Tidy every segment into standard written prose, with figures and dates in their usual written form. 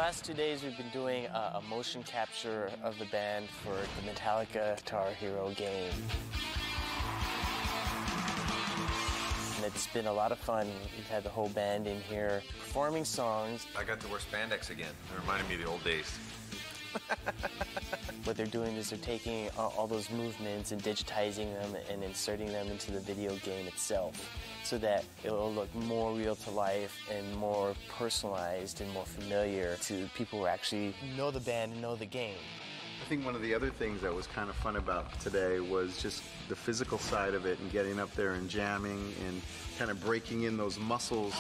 last 2 days we've been doing a motion capture of the band for the Metallica Guitar Hero game. And it's been a lot of fun. We've had the whole band in here performing songs. I got to wear spandex again. It reminded me of the old days. What they're doing is they're taking all those movements and digitizing them and inserting them into the video game itself so that it'll look more real to life and more personalized and more familiar to people who actually know the band and know the game. I think one of the other things that was kind of fun about today was just the physical side of it and getting up there and jamming and kind of breaking in those muscles.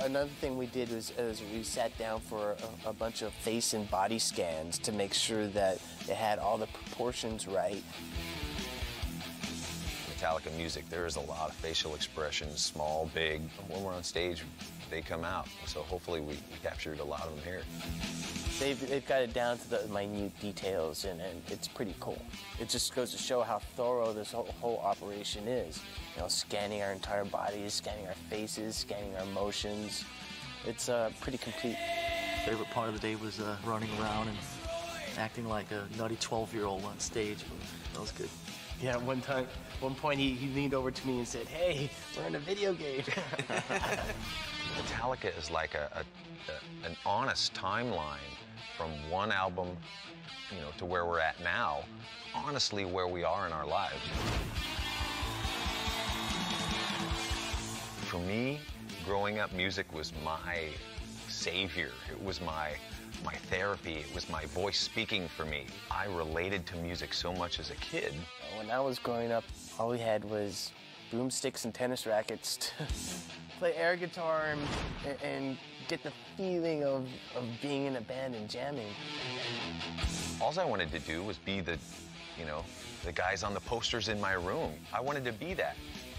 Another thing we did was we sat down for a bunch of face and body scans to make sure that they had all the proportions right. Metallica music, there is a lot of facial expressions, small, big. When we're on stage, they come out. So hopefully we captured a lot of them here. They've got it down to the minute details, and it's pretty cool. It just goes to show how thorough this whole operation is. You know, scanning our entire bodies, scanning our faces, scanning our motions. It's pretty complete. Favorite part of the day was running around and acting like a nutty 12-year-old on stage. That was good. Yeah, one point he leaned over to me and said, "Hey, we're in a video game." Metallica is like an honest timeline from one album, to where we're at now, honestly where we are in our lives. For me, growing up, music was my savior. It was my therapy. It was my voice speaking for me. I related to music so much as a kid. When I was growing up, all we had was broomsticks and tennis rackets to play air guitar and get the feeling of being in a band and jamming. All I wanted to do was be the guys on the posters in my room. I wanted to be that.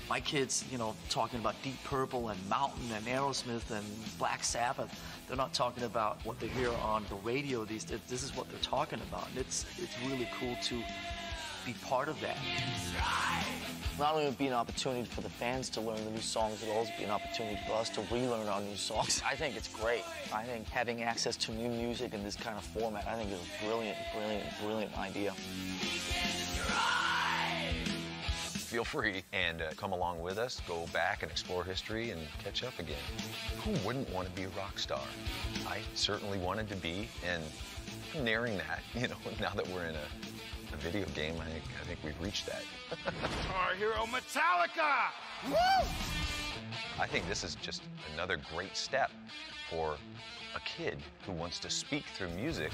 My kids, talking about Deep Purple and Mountain and Aerosmith and Black Sabbath, they're not talking about what they hear on the radio these days. This is what they're talking about. And it's really cool to be part of that. Not only would it be an opportunity for the fans to learn the new songs, it'll also be an opportunity for us to relearn our new songs. I think it's great. I think having access to new music in this kind of format, I think is a brilliant, brilliant, brilliant idea. Feel free and come along with us, go back and explore history and catch up again. Who wouldn't want to be a rock star? I certainly wanted to be, and I'm nearing that, now that we're in a video game, I think we've reached that. Guitar Hero Metallica! Woo! I think this is just another great step for a kid who wants to speak through music.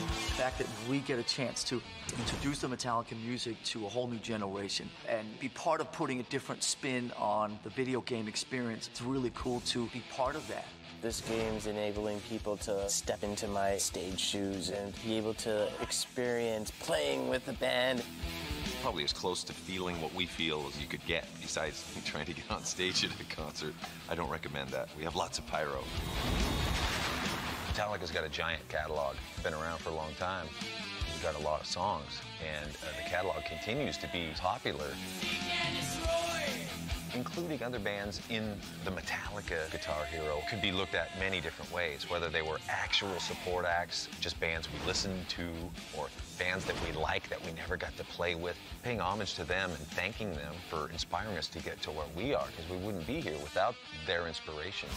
The fact that we get a chance to introduce the Metallica music to a whole new generation and be part of putting a different spin on the video game experience, it's really cool to be part of that. This game's enabling people to step into my stage shoes and be able to experience playing with the band. Probably as close to feeling what we feel as you could get, besides trying to get on stage at a concert. I don't recommend that. We have lots of pyro. Metallica's got a giant catalog. Been around for a long time. We've got a lot of songs, and the catalog continues to be popular, including other bands in the Metallica Guitar Hero. Could be looked at many different ways, whether they were actual support acts, just bands we listened to, or bands that we like that we never got to play with. Paying homage to them and thanking them for inspiring us to get to where we are, because we wouldn't be here without their inspiration.